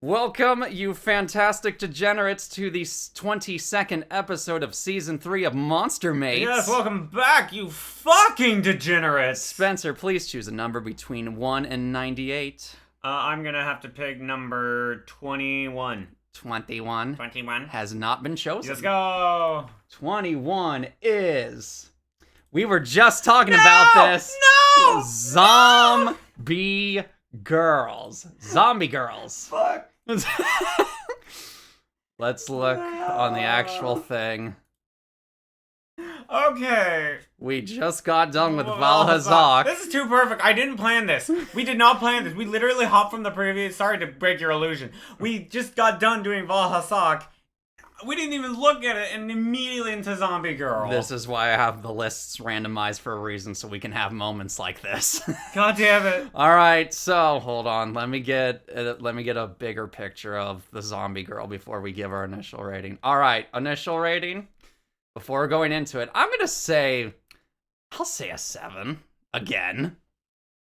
Welcome, you fantastic degenerates, to the 22nd episode of Season 3 of Monster Mates. Yes, welcome back, you fucking degenerates! Spencer, please choose a number between 1 and 98. I'm gonna have to pick number 21. 21 21? has not been chosen. Let's go! 21 is... We were just talking about this. No! Zombie girls. Zombie girls. Fuck. Let's look on the actual thing. Okay. We just got done with Well, Valhazak. This is too perfect. I didn't plan this. We did not plan this. We literally hopped from the previous... Sorry to break your illusion. We just got done doing Valhazak. We didn't even look at it and immediately into Zombie Girl. This is why I have the lists randomized for a reason, so we can have moments like this. God damn it. All right, so hold on. Let me get a bigger picture of the zombie girl before we give our initial rating. All right, initial rating. Before going into it, I'll say a 7 again.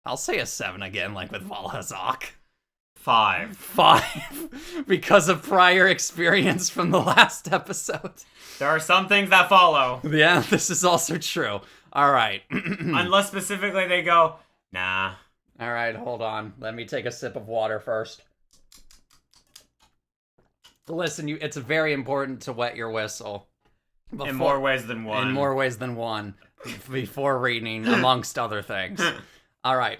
I'll say a 7 again, like with Valhazak. 5 because of prior experience from the last episode. There are some things that follow. Yeah, this is also true. All right. Unless specifically they go, nah. All right, hold on. Let me take a sip of water first. Listen, it's very important to wet your whistle. In more ways than one. In more ways than one. Before reading, amongst other things. All right.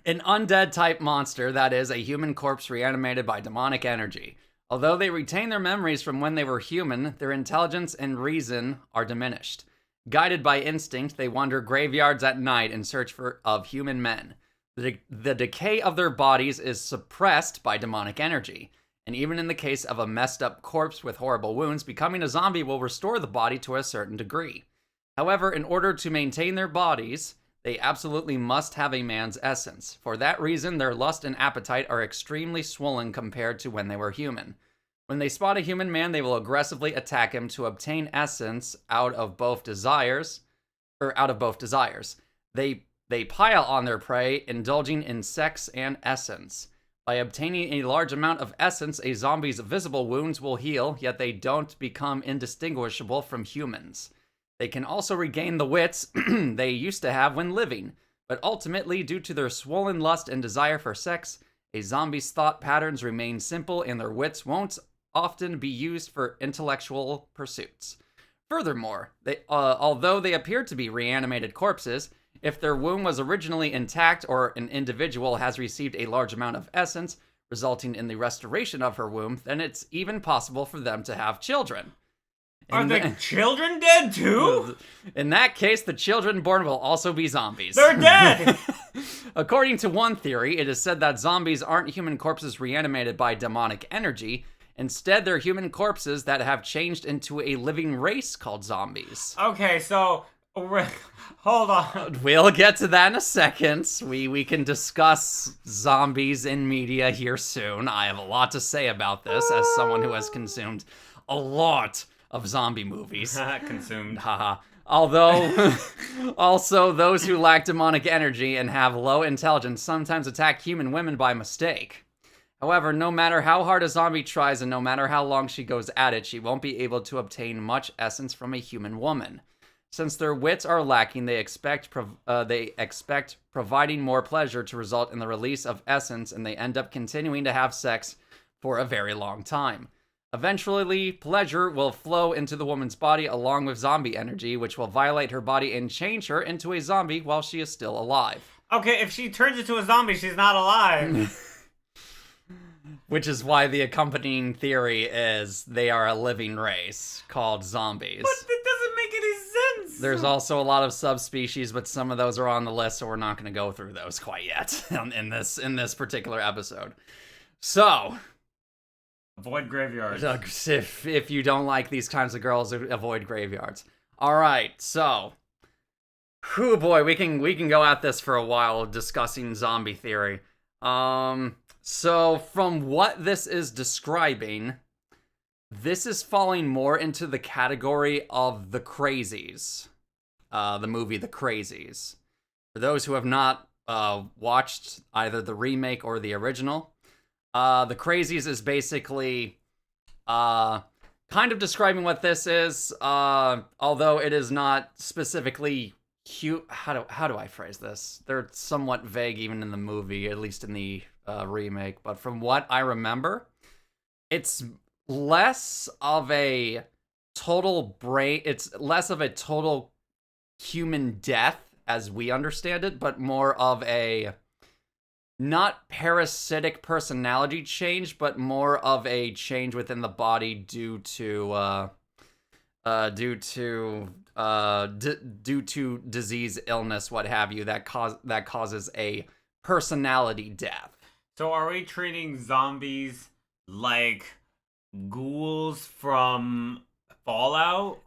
An undead-type monster, that is, a human corpse reanimated by demonic energy. Although they retain their memories from when they were human, their intelligence and reason are diminished. Guided by instinct, they wander graveyards at night in search of human men. The decay of their bodies is suppressed by demonic energy. And even in the case of a messed-up corpse with horrible wounds, becoming a zombie will restore the body to a certain degree. However, in order to maintain their bodies, they absolutely must have a man's essence. For that reason, their lust and appetite are extremely swollen compared to when they were human. When they spot a human man, they will aggressively attack him to obtain essence out of both desires. They pile on their prey, indulging in sex and essence. By obtaining a large amount of essence, a zombie's visible wounds will heal, yet they don't become indistinguishable from humans. They can also regain the wits they used to have when living, but ultimately, due to their swollen lust and desire for sex, a zombie's thought patterns remain simple and their wits won't often be used for intellectual pursuits. Furthermore, although they appear to be reanimated corpses, if their womb was originally intact or an individual has received a large amount of essence, resulting in the restoration of her womb, then it's even possible for them to have children. Are the children dead too? In that case, the children born will also be zombies. They're dead! According to one theory, it is said that zombies aren't human corpses reanimated by demonic energy. Instead, they're human corpses that have changed into a living race called zombies. Okay, so... Hold on. We'll get to that in a second. We can discuss zombies in media here soon. I have a lot to say about this as someone who has consumed a lot of zombie movies. Consumed. Haha. Although, also, those who lack demonic energy and have low intelligence sometimes attack human women by mistake. However, no matter how hard a zombie tries and no matter how long she goes at it, she won't be able to obtain much essence from a human woman. Since their wits are lacking, they expect providing more pleasure to result in the release of essence, and they end up continuing to have sex for a very long time. Eventually, pleasure will flow into the woman's body along with zombie energy, which will violate her body and change her into a zombie while she is still alive. Okay, if she turns into a zombie, she's not alive. Which is why the accompanying theory is they are a living race called zombies. But that doesn't make any sense. There's also a lot of subspecies, but some of those are on the list, so we're not going to go through those quite yet in this particular episode. So... Avoid graveyards. If you don't like these kinds of girls, avoid graveyards. All right, so, whew, boy, we can go at this for a while discussing zombie theory. So from what this is describing, this is falling more into the category of The Crazies, the movie The Crazies. For those who have not watched either the remake or the original. The Crazies is basically kind of describing what this is, although it is not specifically how do I phrase this? They're somewhat vague even in the movie, at least in the remake, but from what I remember, it's less of a it's less of a total human death as we understand it, but more of a not parasitic personality change, but more of a change within the body due to disease, illness, what have you, that causes a personality death. So are we treating zombies like ghouls from Fallout?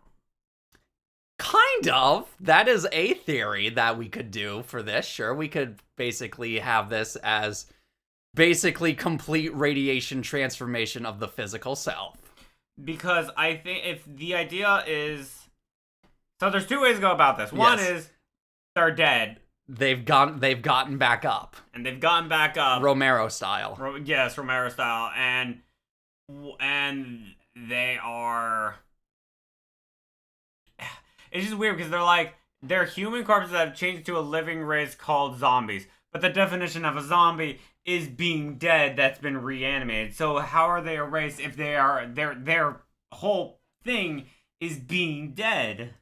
Kind of. That is a theory that we could do for this. Sure, we could basically have this as basically complete radiation transformation of the physical self. Because I think if the idea is... So there's two ways to go about this. One is they're dead. They've gotten back up. And they've gotten back up. Romero style. Yes, Romero style. And they are... It's just weird because they're human corpses that have changed to a living race called zombies. But the definition of a zombie is being dead that's been reanimated. So how are they a race if their whole thing is being dead?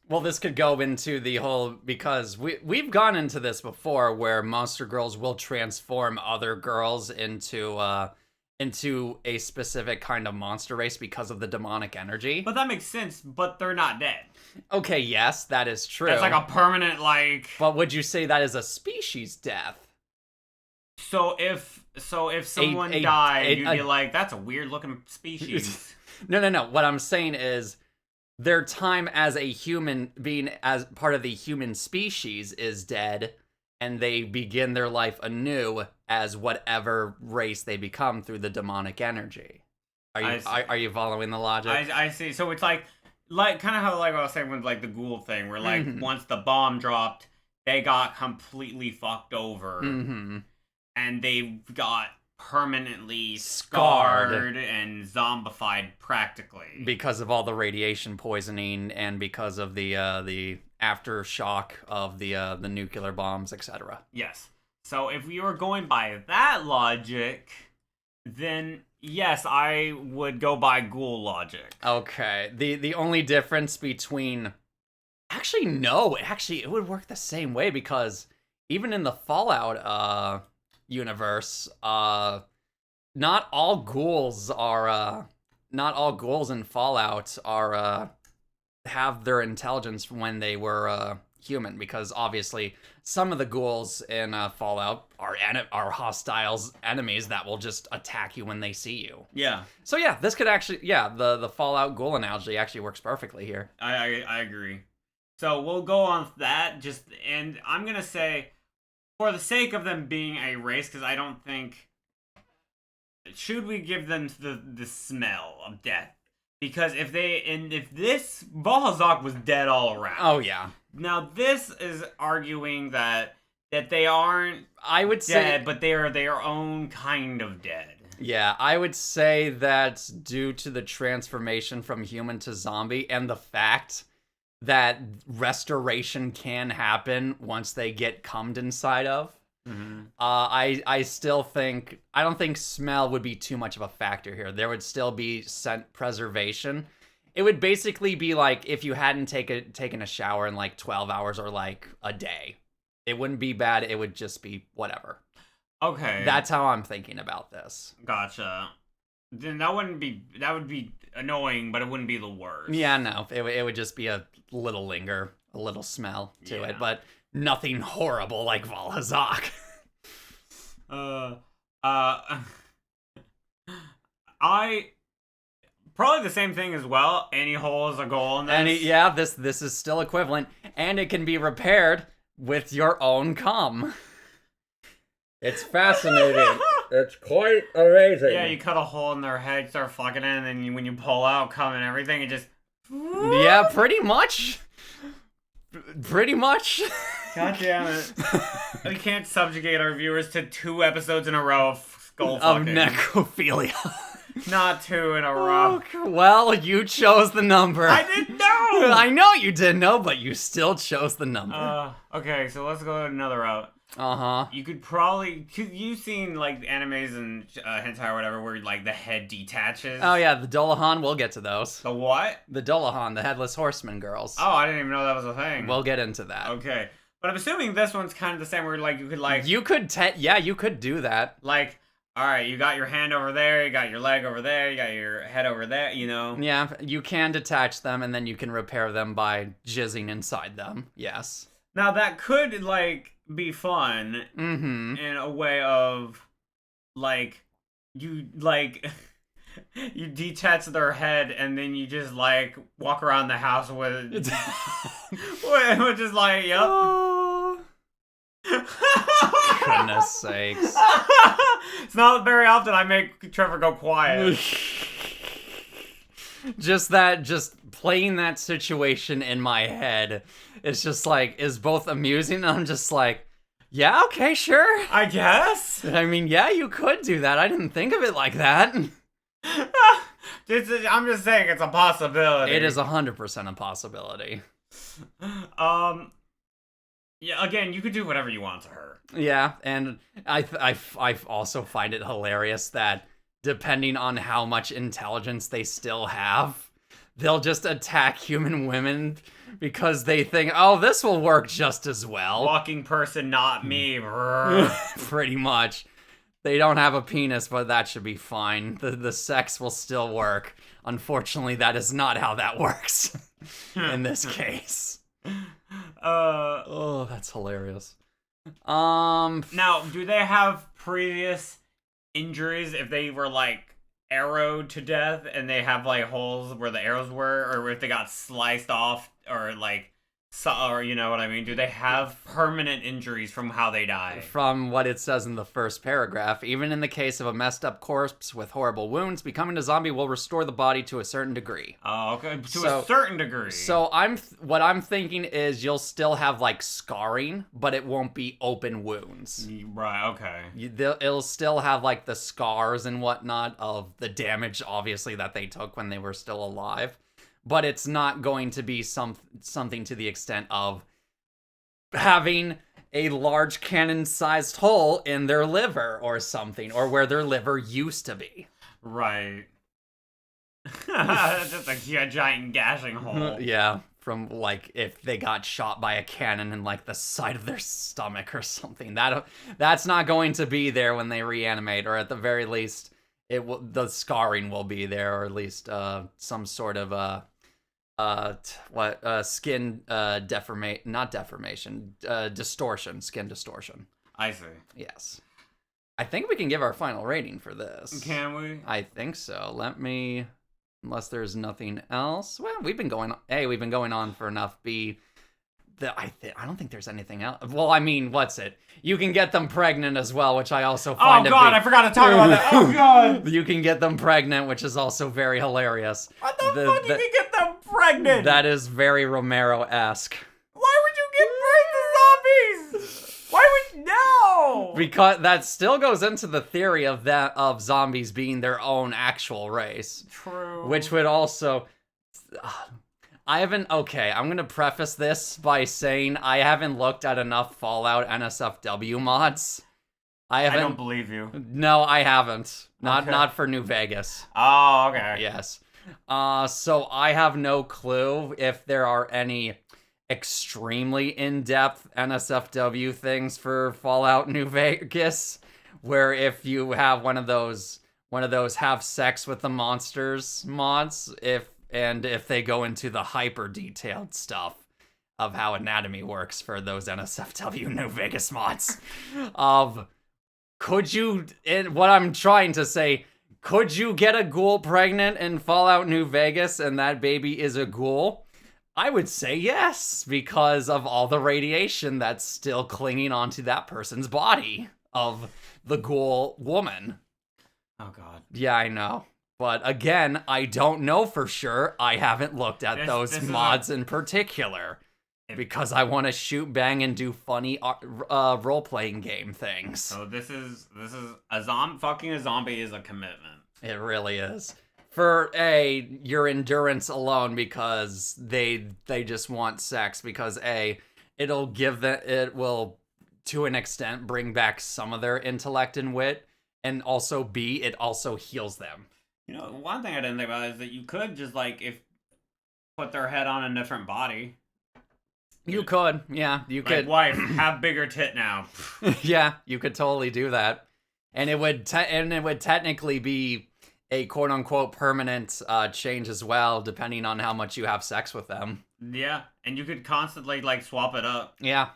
Well, this could go into the whole, because we've gone into this before where monster girls will transform other girls into a specific kind of monster race because of the demonic energy. But that makes sense, but they're not dead. Okay, yes, that is true. That's like a permanent, But would you say that is a species death? So if someone died, you'd be like, that's a weird looking species. No. What I'm saying is their time as a human, being as part of the human species, is dead, and they begin their life anew as whatever race they become through the demonic energy. Are you following the logic? I see. So it's like kind of how I was saying with the ghoul thing, where once the bomb dropped, they got completely fucked over, and they got permanently scarred and zombified practically because of all the radiation poisoning and because of the aftershock of the nuclear bombs, etc. Yes. So if we were going by that logic, then yes, I would go by ghoul logic. Okay. The only difference between... Actually, no. It would work the same way, because even in the Fallout universe, not all ghouls in Fallout have their intelligence when they were human, because obviously some of the ghouls in Fallout are hostile enemies that will just attack you when they see you. Yeah. So yeah, this could actually, the Fallout ghoul analogy actually works perfectly here. I agree. So we'll go on with that, and I'm gonna say, for the sake of them being a race, because I don't think, should we give them the smell of death? Because if this Valhazak was dead all around. Oh yeah. Now this is arguing that they aren't, I would say, dead, but they are their own kind of dead. Yeah, I would say that due to the transformation from human to zombie and the fact that restoration can happen once they get cummed inside of, I still think, I don't think smell would be too much of a factor here. There would still be scent preservation. It would basically be like if you hadn't taken a shower in 12 hours or a day. It wouldn't be bad. It would just be whatever. Okay. That's how I'm thinking about this. Gotcha. Then that would be annoying, but it wouldn't be the worst. Yeah, no. It would just be a little linger, a little smell to it, but nothing horrible like Valhazak. I probably the same thing as well. Any hole is a goal in this. This is still equivalent, and it can be repaired with your own cum. It's fascinating. It's quite amazing. Yeah, you cut a hole in their head, start fucking it, and then when you pull out cum and everything, it just... Yeah, pretty much. Pretty much. God damn it. We can't subjugate our viewers to 2 episodes in a row of skull of fucking. necrophilia. Not 2 in a row. Well, you chose the number. I didn't know! I know you didn't know, but you still chose the number. Okay, so let's go another route. Uh-huh. You could probably... You've seen, like, animes and hentai or whatever where, like, the head detaches. Oh, yeah, the Dolahan, we'll get to those. The what? The Dolahan, the Headless Horseman girls. Oh, I didn't even know that was a thing. We'll get into that. Okay. But I'm assuming this one's kind of the same where, like, you could, like... You could, you could do that. Like, alright, you got your hand over there, you got your leg over there, you got your head over there, you know? Yeah, you can detach them, and then you can repair them by jizzing inside them. Yes. Now, that could, like, be fun Mm-hmm. in a way of, like, you, like... You detach their head and then you just like walk around the house with which is like, yep. Oh. Goodness sakes. It's not very often I make Trevor go quiet. just playing that situation in my head is both amusing and I'm just like, yeah, okay, sure. I guess. I mean, yeah, you could do that. I didn't think of it like that. I'm just saying it's a possibility. It is 100% a possibility. Yeah, again, you could do whatever you want to her. Yeah, and I also find it hilarious that depending on how much intelligence they still have, they'll just attack human women because they think, oh, this will work just as well. Walking person, not me. Pretty much. They don't have a penis, but that should be fine. The sex will still work. Unfortunately, that is not how that works in this case. Oh, that's hilarious. Now, do they have previous injuries if they were like arrowed to death and they have like holes where the arrows were, or if they got sliced off, or like, or you know what I mean? Do they have permanent injuries from how they die? From what it says in the first paragraph, even in the case of a messed up corpse with horrible wounds, becoming a zombie will restore the body to a certain degree. Oh, okay. To a certain degree. So what I'm thinking is you'll still have like scarring, but it won't be open wounds. Right, okay. It'll still have like the scars and whatnot of the damage, obviously, that they took when they were still alive. But it's not going to be something to the extent of having a large cannon-sized hole in their liver or something, or where their liver used to be. Right. Just a giant gashing hole. Yeah, from like if they got shot by a cannon in like the side of their stomach or something. That's not going to be there when they reanimate, or at the very least, the scarring will be there, or at least some sort of skin distortion, skin distortion. I see. Yes. I think we can give our final rating for this. Can we? I think so. Unless there's nothing else. Well, we've been going on for enough. I don't think there's anything else. Well, I mean, what's it? You can get them pregnant as well, which I also find. Oh God, I forgot to talk about that. Oh God. You can get them pregnant, which is also very hilarious. What the fuck? You can get them pregnant. That is very Romero-esque. Why would you give birth to zombies? Why would no? Because that still goes into the theory of zombies being their own actual race. True. Which would also. I'm going to preface this by saying I haven't looked at enough Fallout NSFW mods. I don't believe you. No, I haven't. Not for New Vegas. Oh, okay. Yes. So I have no clue if there are any extremely in-depth NSFW things for Fallout New Vegas, where if you have one of those have sex with the monsters mods, if they go into the hyper detailed stuff of how anatomy works for those NSFW New Vegas mods. What I'm trying to say, could you get a ghoul pregnant in Fallout New Vegas and that baby is a ghoul? I would say yes, because of all the radiation that's still clinging onto that person's body of the ghoul woman. Oh God. Yeah, I know. But again, I don't know for sure. I haven't looked at those mods in particular. because I want to shoot, bang, and do funny role-playing game things. So this is fucking a zombie is a commitment. It really is. For your endurance alone, because they just want sex, because it will to an extent bring back some of their intellect and wit, and also B, it also heals them. You know, one thing I didn't think about is that you could just put their head on a different body. You could, yeah, you could. Wife, have bigger tit now. Yeah, you could totally do that, and it would technically be a quote unquote permanent change as well, depending on how much you have sex with them. Yeah, and you could constantly swap it up. Yeah,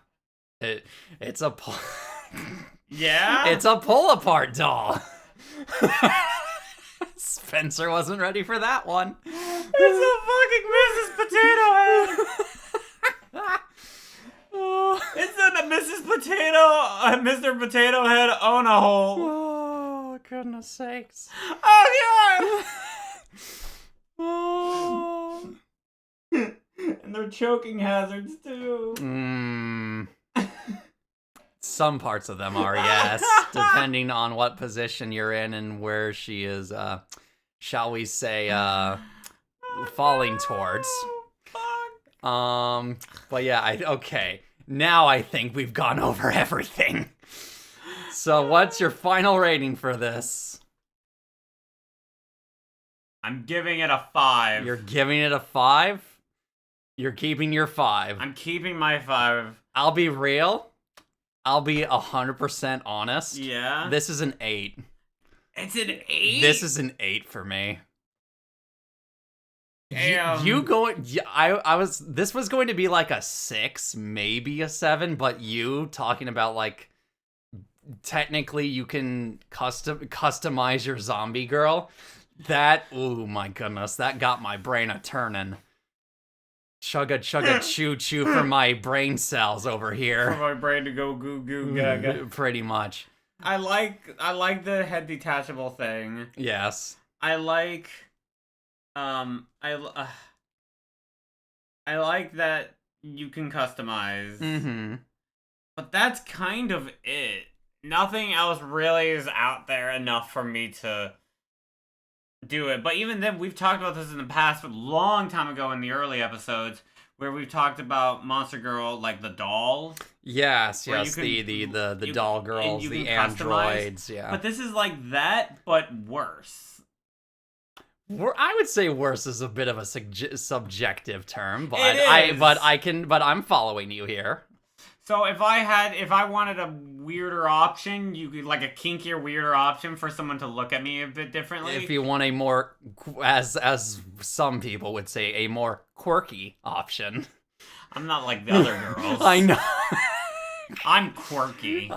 it's a yeah, it's a pull apart doll. Spencer wasn't ready for that one. It's a fucking Mrs. Potato Head. It's a Mrs. Potato, Mr. Potato Head on a hole. Oh, goodness sakes. Oh, God. Oh. And they're choking hazards, too. Some parts of them are, yes, depending on what position you're in and where she is, shall we say, falling towards. But yeah, okay. Now I think we've gone over everything. So what's your final rating for this? I'm giving it a 5. You're giving it a 5? You're keeping your 5. I'm keeping my 5. I'll be real. I'll be 100% honest. Yeah? This is an 8. It's an 8? This is an 8 for me. Damn. You going? Yeah, This was going to be like a 6, maybe a 7, but you talking about technically you can customize your zombie girl. Oh my goodness, that got my brain a turning. Chugga choo choo for my brain cells over here. For my brain to go goo goo gaga. Pretty much. I like the head detachable thing. Yes. I like that you can customize. Mm-hmm. But that's kind of it. Nothing else really is out there enough for me to do it. But even then, we've talked about this in the past, but a long time ago in the early episodes, where we've talked about Monster Girl, the doll. Yes, the doll girls, the androids, yeah. But this is like that, but worse. I would say worse is a bit of a subjective term, but it is. I'm following you here. So if I wanted a weirder option, you could a kinkier, weirder option for someone to look at me a bit differently. If you want a more, as some people would say, a more quirky option. I'm not like the other girls. I know. I'm quirky.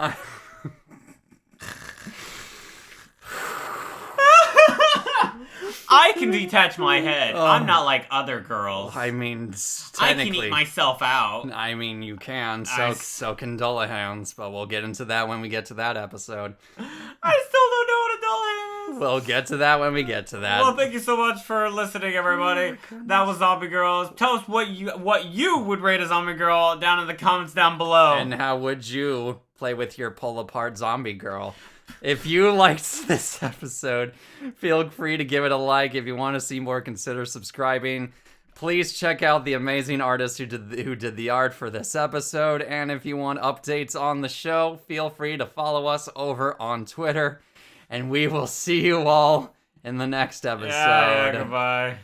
I can detach my head. I'm not like other girls. I mean, I can eat myself out. I mean, you can. So can Dullahounds, but we'll get into that when we get to that episode. I still don't know what a Dullahound is. We'll get to that when we get to that. Well, thank you so much for listening, everybody. That was Zombie Girls. Tell us what you would rate a zombie girl down in the comments down below. And how would you play with your pull-apart zombie girl? If you liked this episode, feel free to give it a like. If you want to see more, consider subscribing. Please check out the amazing artist who did the art for this episode. And if you want updates on the show, feel free to follow us over on Twitter. And we will see you all in the next episode. Yeah, goodbye.